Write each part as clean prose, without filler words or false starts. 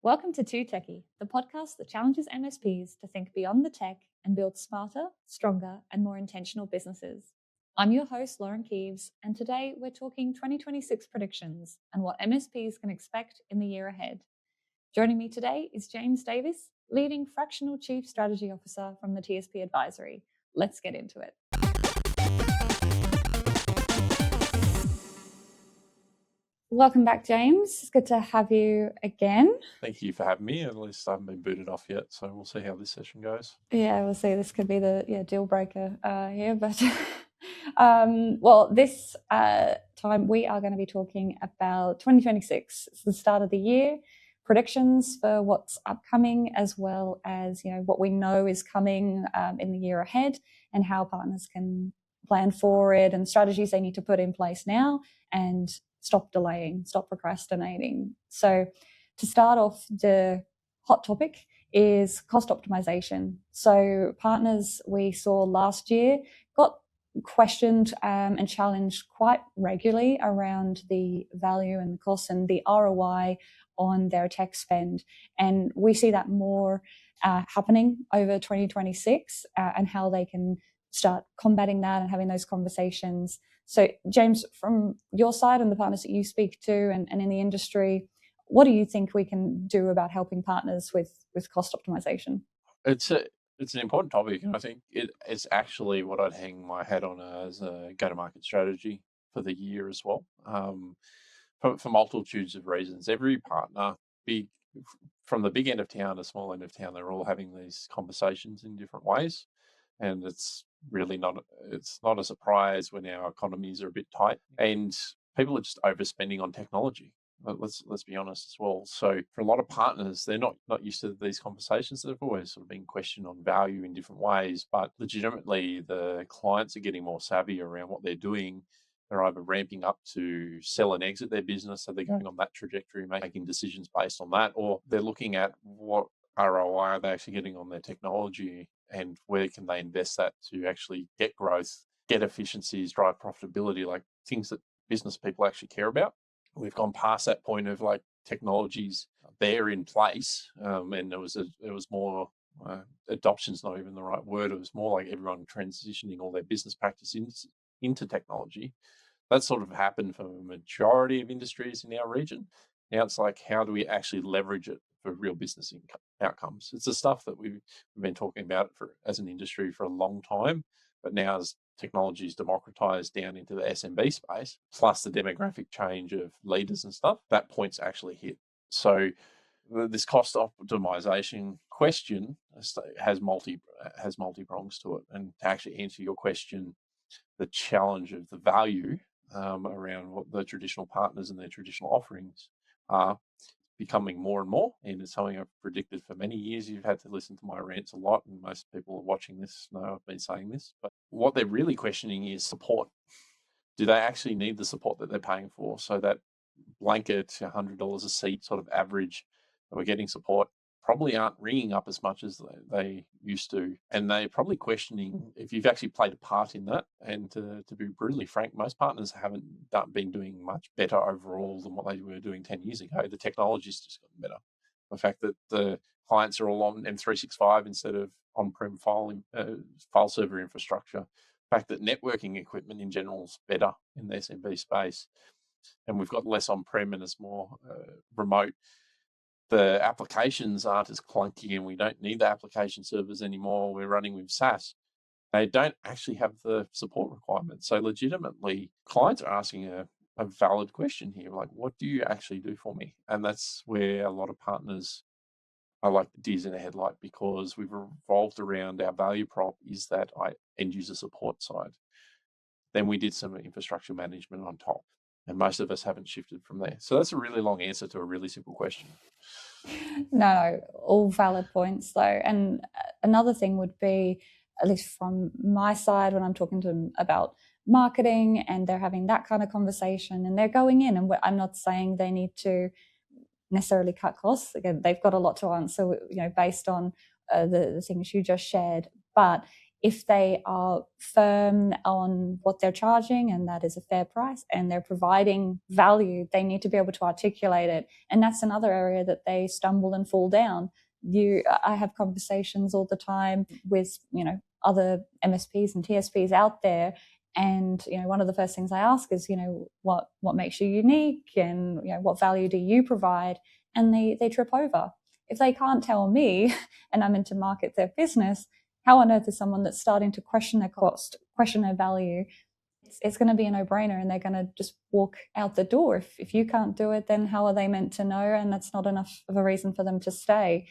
Welcome to Too Techie, the podcast that challenges MSPs to think beyond the tech and build smarter, stronger, and more intentional businesses. I'm your host, Lauren Keeves, and today we're talking 2026 predictions and what MSPs can expect in the year ahead. Joining me today is James Davis, leading Fractional Chief Strategy Officer from the TSP Advisory. Let's get into it. Welcome back, James. It's good to have you again. Thank you for having me. At least I haven't been booted off yet, so we'll see how this session goes. Yeah, we'll see. This could be the deal breaker here, but this time we are going to be talking about 2026. It's the start of the year, predictions for what's upcoming, as well as what we know is coming in the year ahead, and how partners can plan for it, and strategies they need to put in place now, and stop delaying, stop procrastinating. So to start off, the hot topic is cost optimization. So partners we saw last year got questioned and challenged quite regularly around the value and the cost and the ROI on their tech spend. And we see that more happening over 2026 and how they can start combating that and having those conversations. So James, from your side and the partners that you speak to and in the industry, what do you think we can do about helping partners with cost optimization? It's an important topic, and I think it's actually what I'd hang my hat on as a go-to-market strategy for the year as well, for multitudes of reasons. Every partner, from the big end of town to small end of town, they're all having these conversations in different ways, and it's really not a surprise when our economies are a bit tight and people are just overspending on technology. Let's be honest as well. So for a lot of partners, they're not used to these conversations. They've always sort of been questioned on value in different ways, but legitimately the clients are getting more savvy around what they're doing. They're either ramping up to sell and exit their business, so they're going on that trajectory, making decisions based on that, or they're looking at what ROI are they actually getting on their technology and where can they invest that to actually get growth, get efficiencies, drive profitability, like things that business people actually care about. We've gone past that point of like technologies there in place, and it was more adoption's not even the right word. It was more like everyone transitioning all their business practices into technology. That sort of happened for a majority of industries in our region. Now it's like, how do we actually leverage it for real business outcomes? It's the stuff that we've been talking about as an industry for a long time, but now as technology is democratized down into the SMB space, plus the demographic change of leaders and stuff, that point's actually hit. So this cost optimization question has multi prongs to it. And to actually answer your question, the challenge of the value around what the traditional partners and their traditional offerings are becoming more and more, and it's something I've predicted for many years. You've had to listen to my rants a lot, and most people watching this know I've been saying this, but what they're really questioning is support. Do they actually need the support that they're paying for? So that blanket $100 a seat sort of average that we're getting support probably aren't ringing up as much as they used to, and they're probably questioning if you've actually played a part in that. And to be brutally frank, most partners haven't been doing much better overall than what they were doing 10 years ago. The technology's just gotten better. The fact that the clients are all on M365 instead of on-prem file server infrastructure, the fact that networking equipment in general is better in the SMB space, and we've got less on-prem and it's more remote. The applications aren't as clunky and we don't need the application servers anymore. We're running with SaaS. They don't actually have the support requirements. So legitimately, clients are asking a valid question here, like, what do you actually do for me? And that's where a lot of partners are like deers in a headlight, because we've revolved around our value prop is that end user support side. Then we did some infrastructure management on top, and most of us haven't shifted from there. So that's a really long answer to a really simple question. No, all valid points though. And another thing would be, at least from my side, when I'm talking to them about marketing and they're having that kind of conversation and they're going in, and I'm not saying they need to necessarily cut costs. Again, they've got a lot to answer, based on the things you just shared. But if they are firm on what they're charging and that is a fair price and they're providing value, they need to be able to articulate it. And that's another area that they stumble and fall down. I have conversations all the time with, other MSPs and TSPs out there. And, one of the first things I ask is, what makes you unique and, what value do you provide? And they trip over. If they can't tell me and I'm into market their business, how on earth is someone that's starting to question their cost, question their value? It's going to be a no-brainer and they're going to just walk out the door. If you can't do it, then how are they meant to know? And that's not enough of a reason for them to stay.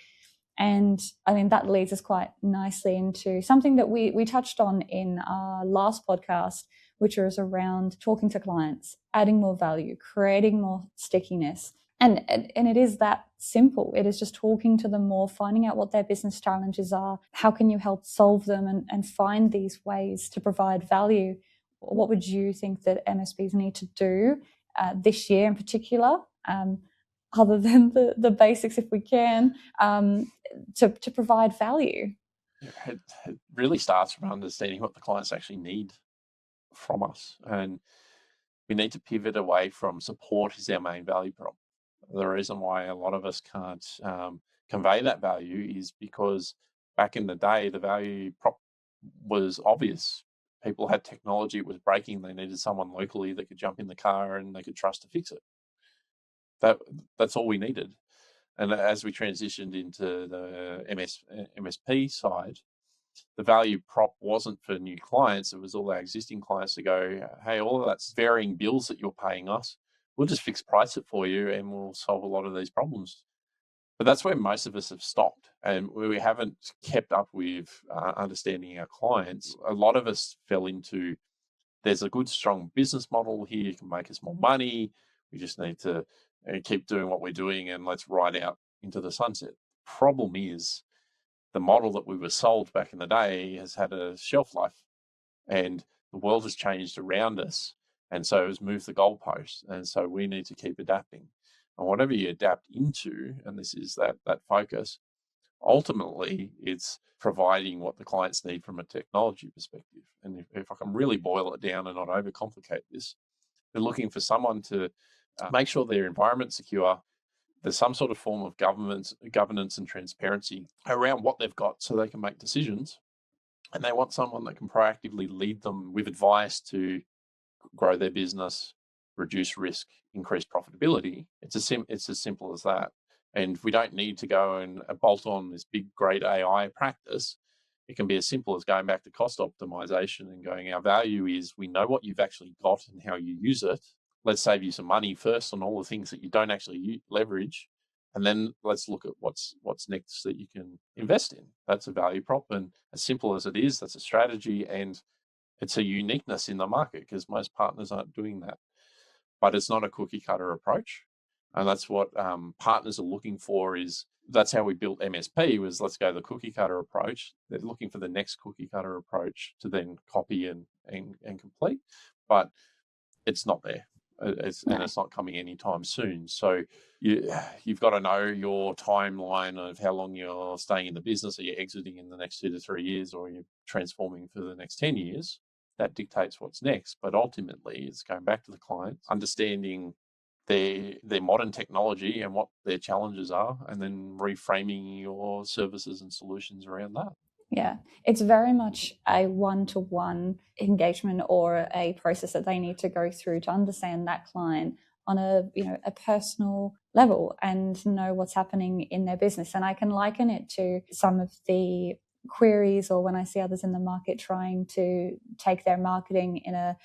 And I mean, that leads us quite nicely into something that we touched on in our last podcast, which was around talking to clients, adding more value, creating more stickiness. And it is that simple. It is just talking to them more, finding out what their business challenges are. How can you help solve them and find these ways to provide value? What would you think that MSPs need to do this year in particular, other than the basics if we can, to provide value? It really starts from understanding what the clients actually need from us. And we need to pivot away from support is our main value prop. The reason why a lot of us can't convey that value is because back in the day, the value prop was obvious. People had technology, it was breaking. They needed someone locally that could jump in the car and they could trust to fix it. That's all we needed. And as we transitioned into the MSP side, the value prop wasn't for new clients. It was all our existing clients to go, hey, all of that's varying bills that you're paying us. We'll just fix price it for you and we'll solve a lot of these problems. But that's where most of us have stopped and we haven't kept up with understanding our clients. A lot of us fell into, there's a good, strong business model here. It can make us more money. We just need to keep doing what we're doing and let's ride out into the sunset. Problem is, the model that we were sold back in the day has had a shelf life and the world has changed around us. And so it has moved the goalpost. And so we need to keep adapting. And whatever you adapt into, and this is that focus, ultimately it's providing what the clients need from a technology perspective. And if I can really boil it down and not overcomplicate this, they're looking for someone to make sure their environment's secure. There's some sort of form of governance and transparency around what they've got so they can make decisions. And they want someone that can proactively lead them with advice to grow their business, reduce risk, increase profitability. It's as simple as that. And we don't need to go and bolt on this big, great AI practice. It can be as simple as going back to cost optimization and going, our value is we know what you've actually got and how you use it. Let's save you some money first on all the things that you don't actually leverage. And then let's look at what's next that you can invest in. That's a value prop. And as simple as it is, that's a strategy. And it's a uniqueness in the market because most partners aren't doing that. But it's not a cookie cutter approach. And that's what partners are looking for. That's how we built MSP, was let's go the cookie cutter approach. They're looking for the next cookie cutter approach to then copy and complete. But it's not there. And it's not coming anytime soon. So you've got to know your timeline of how long you're staying in the business. Are you exiting in the next 2 to 3 years, or are you transforming for the next 10 years? That dictates what's next. But ultimately, it's going back to the client, understanding their modern technology and what their challenges are, and then reframing your services and solutions around that. Yeah, it's very much a one-to-one engagement or a process that they need to go through to understand that client on a personal level and know what's happening in their business. And I can liken it to some of the queries, or when I see others in the market trying to take their marketing in a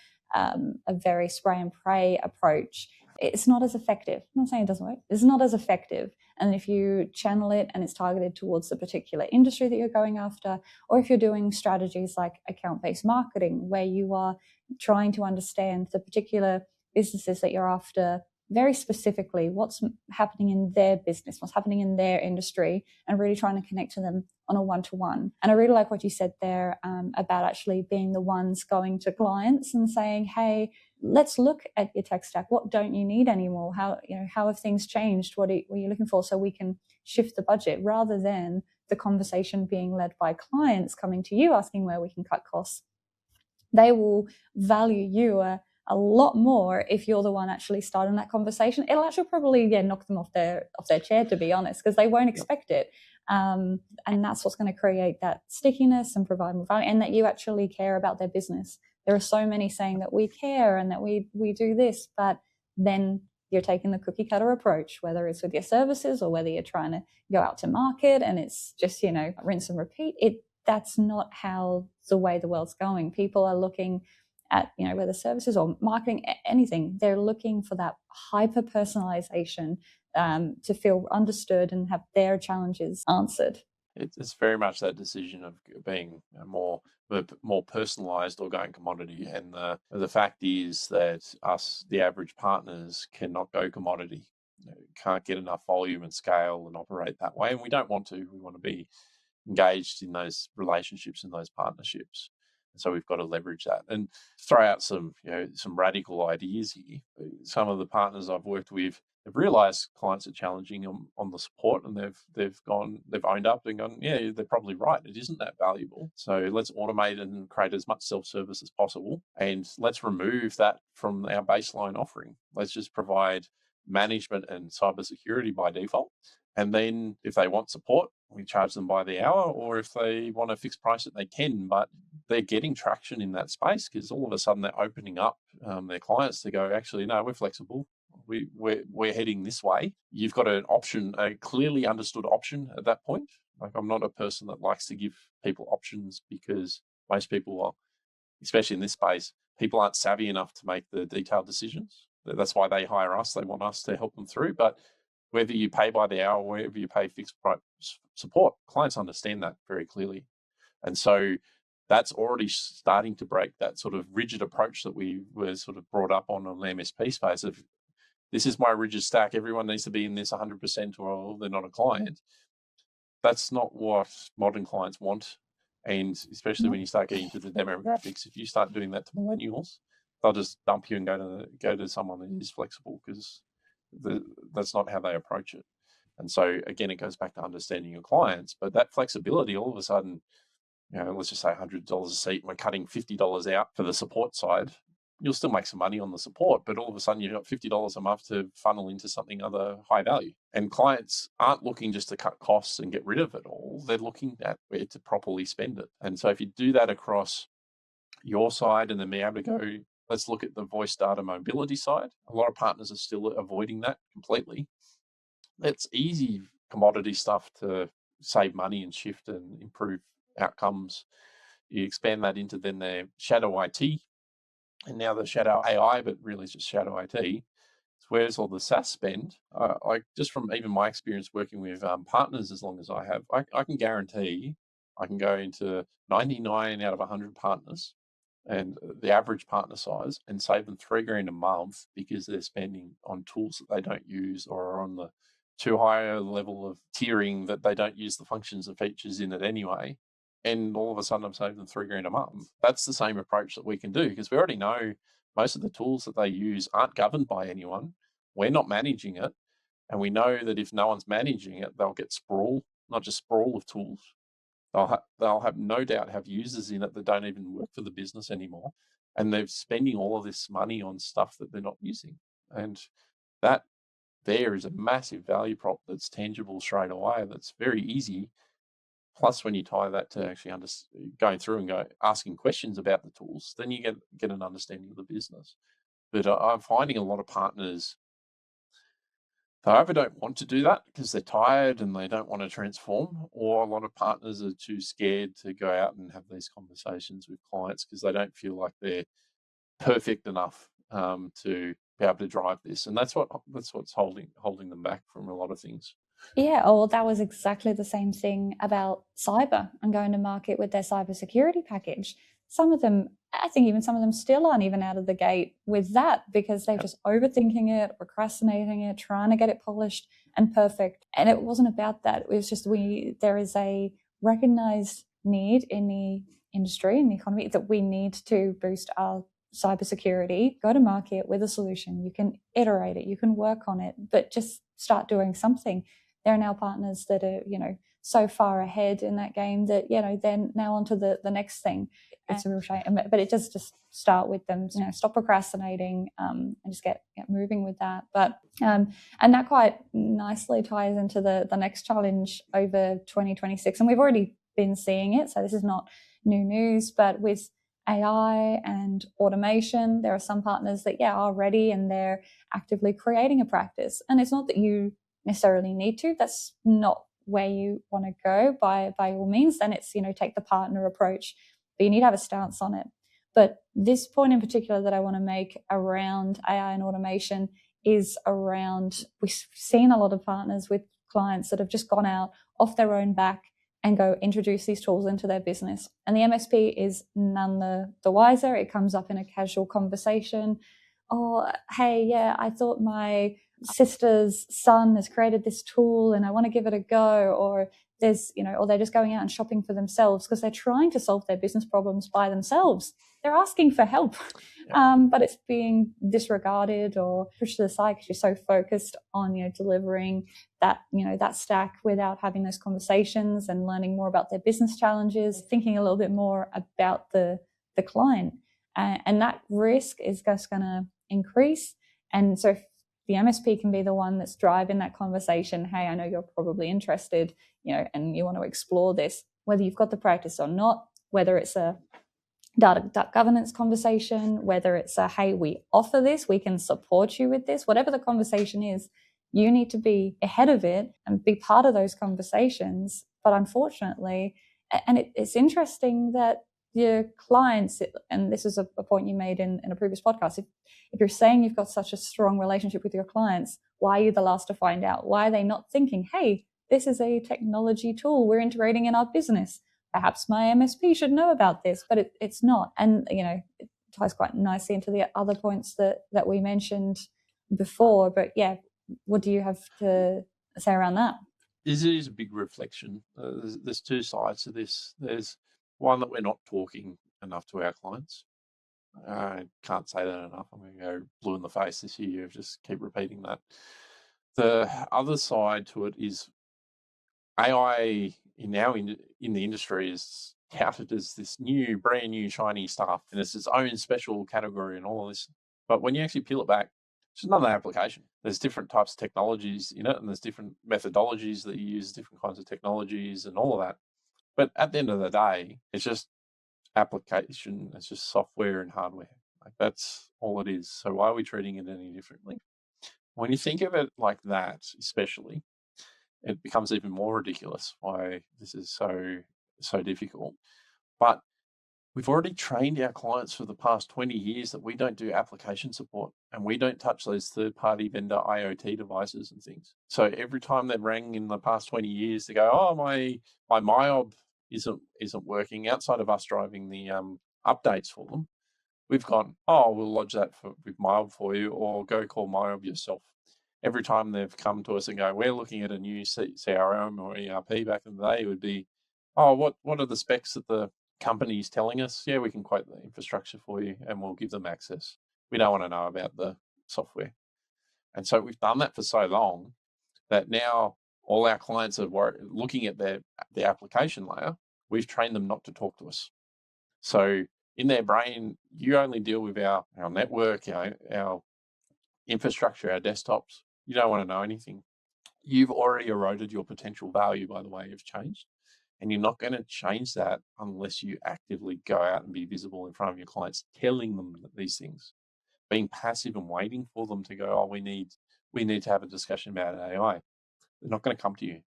very spray and pray approach. It's not as effective. I'm not saying it doesn't work. It's not as effective. And if you channel it and it's targeted towards the particular industry that you're going after, or if you're doing strategies like account-based marketing, where you are trying to understand the particular businesses that you're after very specifically, what's happening in their business, what's happening in their industry, and really trying to connect to them on a one-to-one. And I really like what you said there about actually being the ones going to clients and saying, hey, let's look at your tech stack. What don't you need anymore? How have things changed? What are you looking for? So we can shift the budget, rather than the conversation being led by clients coming to you asking where we can cut costs, they will value you a lot more if you're the one actually starting that conversation. It'll actually probably knock them off their chair, to be honest, because they won't expect it. And that's what's going to create that stickiness and provide more value, and that you actually care about their business. There are so many saying that we care and that we do this, but then you're taking the cookie cutter approach, whether it's with your services or whether you're trying to go out to market and it's just, rinse and repeat. That's not how the way the world's going. People are looking at, whether services or marketing, anything, they're looking for that hyper personalization to feel understood and have their challenges answered. It's very much that decision of being more personalized or going commodity. And the fact is that us, the average partners, cannot go commodity. Can't get enough volume and scale and operate that way. And we don't want to. We want to be engaged in those relationships and those partnerships. And so we've got to leverage that and throw out some radical ideas here. Some of the partners I've worked with have realised clients are challenging on the support, and they've owned up and gone, yeah, they're probably right. It isn't that valuable. So let's automate and create as much self-service as possible, and let's remove that from our baseline offering. Let's just provide management and cybersecurity by default. And then if they want support, we charge them by the hour, or if they want a fixed price, that they can. But they're getting traction in that space because all of a sudden they're opening up their clients to go, actually, no, we're flexible. We're heading this way. You've got an option, a clearly understood option at that point. Like, I'm not a person that likes to give people options because most people are, especially in this space, people aren't savvy enough to make the detailed decisions. That's why they hire us. They want us to help them through. But whether you pay by the hour, or whether you pay fixed price support, clients understand that very clearly. And so that's already starting to break that sort of rigid approach that we were sort of brought up on the MSP space of, this is my rigid stack, everyone needs to be in this 100% or they're not a client. That's not what modern clients want. And especially when you start getting to the demographics, if you start doing that to millennials, they'll just dump you and go to someone that is flexible, because that's not how they approach it. And so again, it goes back to understanding your clients. But that flexibility, all of a sudden, let's just say $100 a seat, and we're cutting $50 out for the support side. You'll still make some money on the support, but all of a sudden you've got $50 a month to funnel into something other high value. And clients aren't looking just to cut costs and get rid of it all. They're looking at where to properly spend it. And so if you do that across your side and then be able to go, let's look at the voice data mobility side. A lot of partners are still avoiding that completely. It's easy commodity stuff to save money and shift and improve outcomes. You expand that into then their shadow IT, and now the shadow AI, but really it's just shadow IT. It's where's all the SaaS spend? I just from even my experience working with partners as long as I have, I can guarantee I can go into 99 out of 100 partners and the average partner size and save them $3,000 a month because they're spending on tools that they don't use or are on the too high a level of tiering that they don't use the functions and features in it anyway. And all of a sudden I'm saving them $3,000 a month. That's the same approach that we can do, because we already know most of the tools that they use aren't governed by anyone. We're not managing it. And we know that if no one's managing it, they'll get sprawl, not just sprawl of tools. They'll have no doubt have users in it that don't even work for the business anymore. And they're spending all of this money on stuff that they're not using. And that there is a massive value prop that's tangible straight away. That's very easy. Plus, when you tie that to actually going through and asking questions about the tools, then you get an understanding of the business. But I'm finding a lot of partners, they either don't want to do that because they're tired and they don't want to transform, or a lot of partners are too scared to go out and have these conversations with clients because they don't feel like they're perfect enough to be able to drive this. And that's what's holding them back from a lot of things. Yeah, well, that was exactly the same thing about cyber and going to market with their cybersecurity package. Some of them, I think even some of them still aren't even out of the gate with that because they're just overthinking it, procrastinating it, trying to get it polished and perfect. And it wasn't about that. It was just there is a recognized need in the industry, in the economy, that we need to boost our cybersecurity, go to market with a solution. You can iterate it, you can work on it, but just start doing something. there are now partners that are, so far ahead in that game that, they're now onto the next thing. It's a real shame, but it does just start with them, stop procrastinating, and just get moving with that. But and that quite nicely ties into the next challenge over 2026, and we've already been seeing it, so this is not new news. But with AI and automation, there are some partners that are ready and they're actively creating a practice. And it's not that you necessarily need to. That's not where you want to go by all means. Then it's, take the partner approach, but you need to have a stance on it. But this point in particular that I want to make around AI and automation is around, we've seen a lot of partners with clients that have just gone out off their own back and go introduce these tools into their business. And the MSP is none the wiser. It comes up in a casual conversation. Oh, hey, yeah, I thought my sister's son has created this tool and I want to give it a go. Or there's, or they're just going out and shopping for themselves because they're trying to solve their business problems by themselves. They're asking for help, but it's being disregarded or pushed to the side because you're so focused on, delivering that, that stack without having those conversations and learning more about their business challenges, thinking a little bit more about the client. And that risk is just going to increase. And so if the MSP can be the one that's driving that conversation, hey, I know you're probably interested, and you want to explore this, whether you've got the practice or not, whether it's a data governance conversation, whether it's a, hey, we offer this, we can support you with this, whatever the conversation is, you need to be ahead of it and be part of those conversations. But unfortunately, and it's interesting that your clients, and this is a point you made in a previous podcast, if you're saying you've got such a strong relationship with your clients, why are you the last to find out? Why are they not thinking, hey, this is a technology tool we're integrating in our business? Perhaps my MSP should know about this, but it's not. And, it ties quite nicely into the other points that we mentioned before. But yeah, what do you have to say around that? This is a big reflection. There's two sides to this. There's one that we're not talking enough to our clients. I can't say that enough. I'm going to go blue in the face this year. Just keep repeating that. The other side to it is AI now in the industry is touted as this brand new, shiny stuff, and it's its own special category and all of this. But when you actually peel it back, it's another application. There's different types of technologies in it, and there's different methodologies that you use, different kinds of technologies and all of that. But at the end of the day, it's just application. It's just software and hardware. Like, that's all it is. So why are we treating it any differently? When you think of it like that, especially, it becomes even more ridiculous why this is so difficult. But we've already trained our clients for the past 20 years that we don't do application support and we don't touch those third-party vendor IoT devices and things. So every time they've rang in the past 20 years, they go, oh, my MyOb isn't working, outside of us driving the updates for them. We've gone, oh, we'll lodge that with MyOb for you, or go call MyOb yourself. Every time they've come to us and go, we're looking at a new CRM or ERP, back in the day, it would be, oh, what are the specs that the company's telling us? Yeah, we can quote the infrastructure for you and we'll give them access. We don't want to know about the software. And so we've done that for so long that now all our clients are looking at the application layer. We've trained them not to talk to us. So in their brain, you only deal with our network, our infrastructure, our desktops. You don't want to know anything. You've already eroded your potential value by the way you've changed. And you're not going to change that unless you actively go out and be visible in front of your clients, telling them these things. Being passive and waiting for them to go, oh, we need to have a discussion about AI. They're not going to come to you.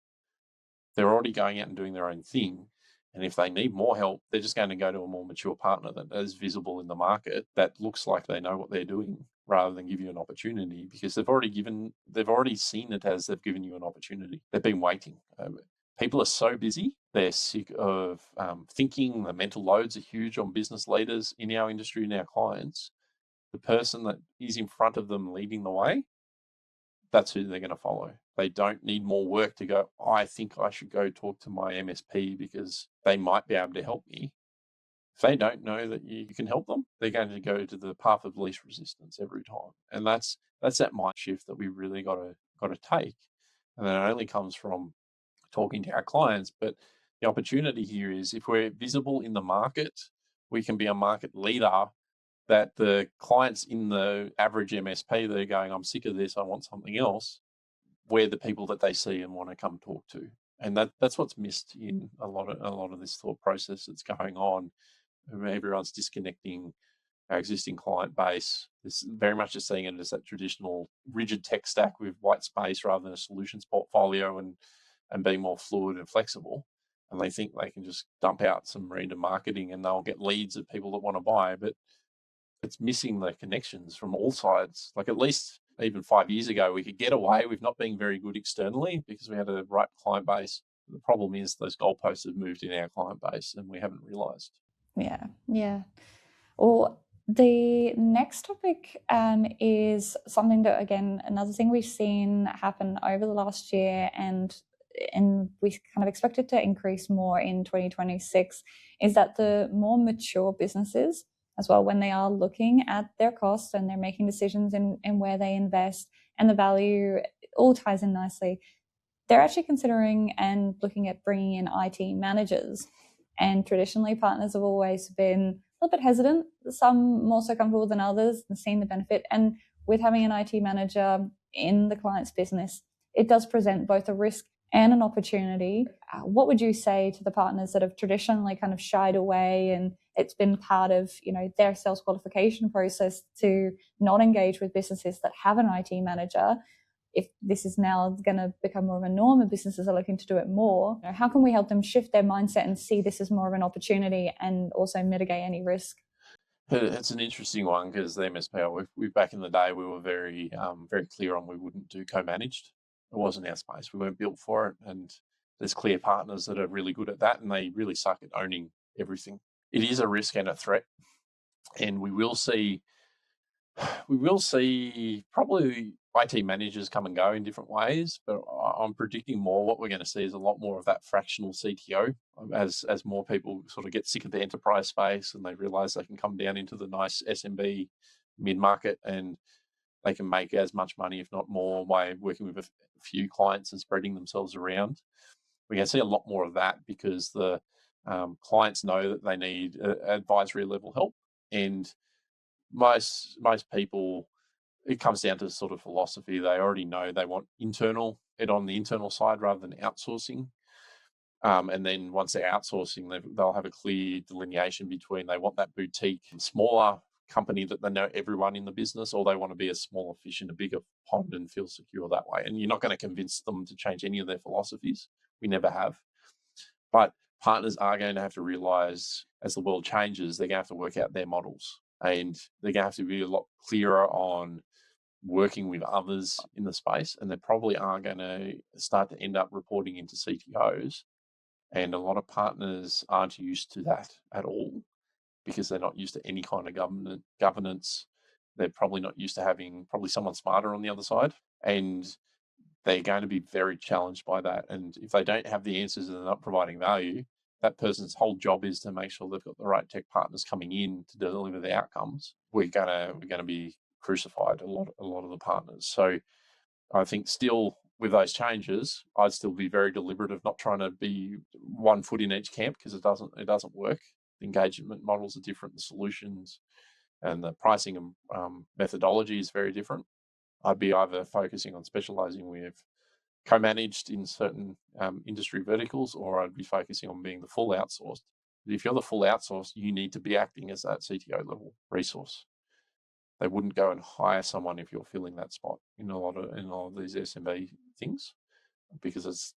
They're already going out and doing their own thing. And if they need more help, they're just going to go to a more mature partner that is visible in the market, that looks like they know what they're doing, rather than give you an opportunity, because they've already seen it as they've given you an opportunity. They've been waiting. People are so busy. They're sick of thinking. The mental loads are huge on business leaders in our industry and our clients. The person that is in front of them leading the way, that's who they're going to follow. They don't need more work to go, I think I should go talk to my MSP because they might be able to help me. If they don't know that you can help them, they're going to go to the path of least resistance every time. And that's that mind shift that we really got to take. And that only comes from talking to our clients. But the opportunity here is if we're visible in the market, we can be a market leader that the clients in the average MSP, they're going, I'm sick of this, I want something else. We're the people that they see and want to come talk to. And that's what's missed in a lot of this thought process that's going on. Everyone's disconnecting our existing client base. It's very much just seeing it as that traditional rigid tech stack with white space rather than a solutions portfolio and being more fluid and flexible. And they think they can just dump out some random marketing and they'll get leads of people that want to buy, but it's missing the connections from all sides. Like at least even 5 years ago, we could get away with not being very good externally because we had a right client base. The problem is those goalposts have moved in our client base and we haven't realised. Yeah. Well, the next topic is something that, again, another thing we've seen happen over the last year, and we kind of expect it to increase more in 2026, is that the more mature businesses as well, when they are looking at their costs and they're making decisions in where they invest and the value, it all ties in nicely. They're actually considering and looking at bringing in IT managers. And traditionally, partners have always been a little bit hesitant, some more so comfortable than others, and seeing the benefit. And with having an IT manager in the client's business, it does present both a risk and an opportunity. What would you say to the partners that have traditionally kind of shied away, and it's been part of their sales qualification process to not engage with businesses that have an IT manager? If this is now going to become more of a norm and businesses are looking to do it more, how can we help them shift their mindset and see this as more of an opportunity and also mitigate any risk? It's an interesting one because the MSP, we back in the day, we were very clear on we wouldn't do co-managed. It wasn't our space. We weren't built for it. And there's clear partners that are really good at that and they really suck at owning everything. It is a risk and a threat. And we will see probably IT managers come and go in different ways, but I'm predicting more what we're going to see is a lot more of that fractional CTO as more people sort of get sick of the enterprise space and they realize they can come down into the nice SMB mid-market and they can make as much money, if not more, by working with a few clients and spreading themselves around. We're going to see a lot more of that because the clients know that they need advisory level help, and most people, it comes down to sort of philosophy. They already know they want it on the internal side rather than outsourcing. And then once they're outsourcing, they'll have a clear delineation between they want that boutique, smaller company that they know everyone in the business, or they want to be a smaller fish in a bigger pond and feel secure that way. And you're not going to convince them to change any of their philosophies. We never have. But partners are going to have to realize as the world changes, they're going to have to work out their models. And they're going to have to be a lot clearer on working with others in the space. And they probably are going to start to end up reporting into CTOs. And a lot of partners aren't used to that at all because they're not used to any kind of governance. They're probably not used to having someone smarter on the other side. And they're going to be very challenged by that. And if they don't have the answers and they're not providing value, that person's whole job is to make sure they've got the right tech partners coming in to deliver the outcomes. We're gonna be crucified, a lot of the partners. So I think still with those changes, I'd still be very deliberate of not trying to be one foot in each camp because it doesn't work. The engagement models are different, the solutions and the pricing and methodology is very different. I'd be either focusing on specializing with co-managed in certain industry verticals, or I'd be focusing on being the full outsourced. But if you're the full outsourced, you need to be acting as that CTO level resource. They wouldn't go and hire someone if you're filling that spot in a lot of these SMB things because it's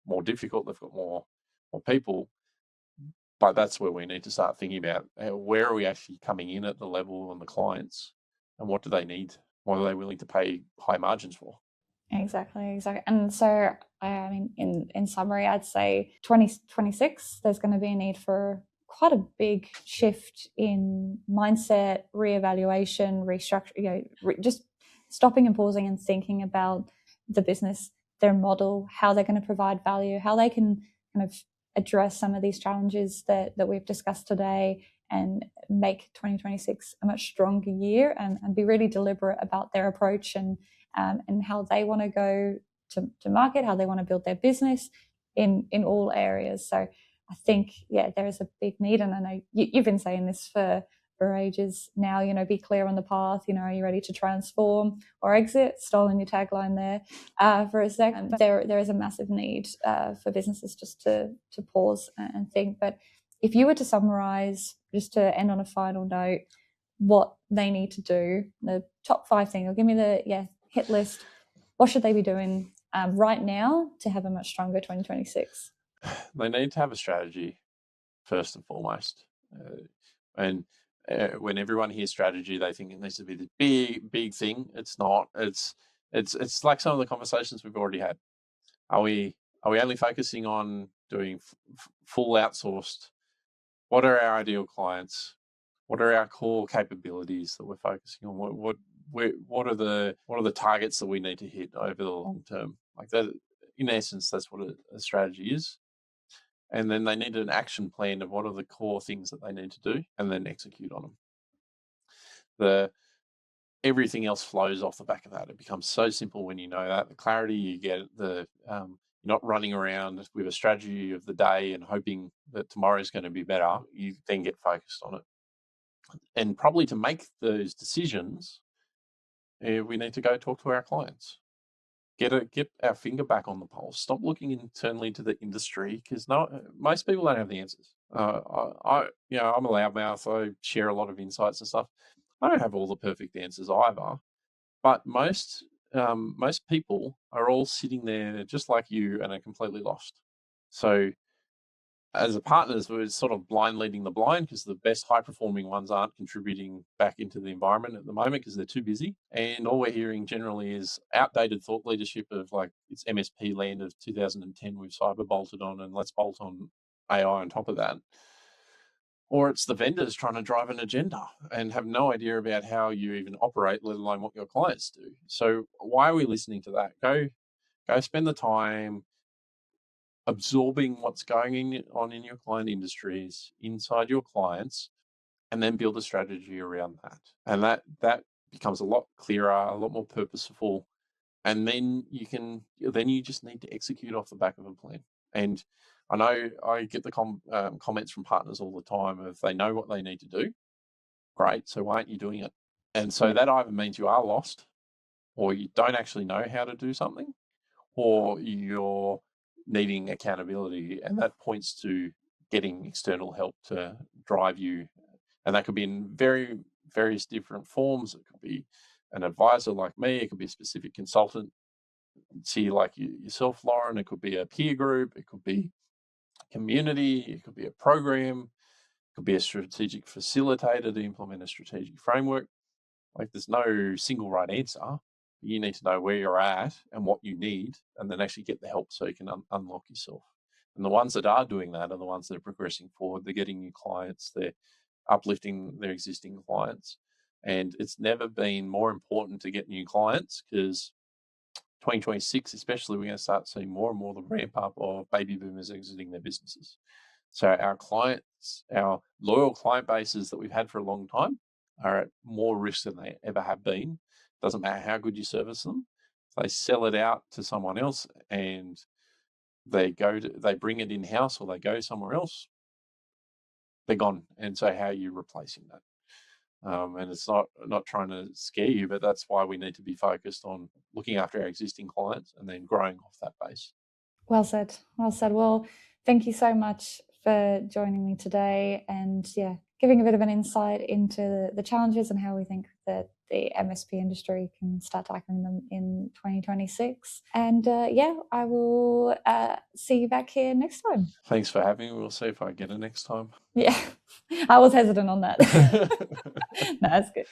more difficult. They've got more people. But that's where we need to start thinking about where are we actually coming in at the level and the clients, and what do they need? What are they willing to pay high margins for? Exactly. And so, I mean, in summary, I'd say 2026, there's going to be a need for quite a big shift in mindset, reevaluation, restructure, just stopping and pausing and thinking about the business, their model, how they're going to provide value, how they can kind of address some of these challenges that we've discussed today, and make 2026 a much stronger year, and be really deliberate about their approach and how they want to go to market, how they want to build their business in all areas. So I think, there is a big need. And I know you've been saying this for ages now, be clear on the path. Are you ready to transform or exit? Stolen your tagline there for a second. There is a massive need for businesses just to pause and think. But if you were to summarize, just to end on a final note, what they need to do, the top 5 things, or give me the hit list. What should they be doing right now to have a much stronger 2026? They need to have a strategy first and foremost. When everyone hears strategy, they think it needs to be the big thing. It's not. It's like some of the conversations we've already had. Are we only focusing on doing full outsourced? What are our ideal clients? What are our core capabilities that we're focusing on? What are the targets that we need to hit over the long term? Like that, in essence, that's what a strategy is. And then they need an action plan of what are the core things that they need to do, and then execute on them. Everything else flows off the back of that. It becomes so simple when you know that. The clarity you get, you're not running around with a strategy of the day and hoping that tomorrow is going to be better. You then get focused on it. And probably to make those decisions, we need to go talk to our clients. Get our finger back on the pulse. Stop looking internally to the industry, because most people don't have the answers. I'm a loudmouth. I share a lot of insights and stuff. I don't have all the perfect answers either, but most people are all sitting there just like you and are completely lost. So as a partners, we're sort of blind leading the blind, because the best high-performing ones aren't contributing back into the environment at the moment because they're too busy. And all we're hearing generally is outdated thought leadership of like, it's MSP land of 2010 we've cyber bolted on, and let's bolt on AI on top of that. Or it's the vendors trying to drive an agenda and have no idea about how you even operate, let alone what your clients do. So why are we listening to that? Go spend the time absorbing what's going on in your client industries inside your clients, and then build a strategy around that. And that becomes a lot clearer, a lot more purposeful. And then you just need to execute off the back of a plan. And I know I get the comments from partners all the time of, they know what they need to do. Great, so why aren't you doing it? And so that either means you are lost, or you don't actually know how to do something, or you're needing accountability, and that points to getting external help to drive you. And that could be in various different forms. It could be an advisor like me. It could be a specific consultant, see like yourself, Lauren. It could be a peer group. It could be community. It could be a program. It could be a strategic facilitator to implement a strategic framework. Like, there's no single right answer. You need to know where you're at and what you need, and then actually get the help so you can unlock yourself. And the ones that are doing that are the ones that are progressing forward. They're getting new clients. They're uplifting their existing clients. And it's never been more important to get new clients, because 2026 especially, we're going to start seeing more and more the ramp up of baby boomers exiting their businesses. So our clients, our loyal client bases that we've had for a long time, are at more risk than they ever have been. Doesn't matter how good you service them. If they sell it out to someone else and they bring it in-house, or they go somewhere else, they're gone. And so how are you replacing that? And it's not trying to scare you, but that's why we need to be focused on looking after our existing clients and then growing off that base. Well said. Well, thank you so much for joining me today, and giving a bit of an insight into the challenges and how we think that the MSP industry can start tackling them in 2026. And I will see you back here next time. Thanks for having me. We'll see if I get it next time. Yeah, I was hesitant on that. No, that's good.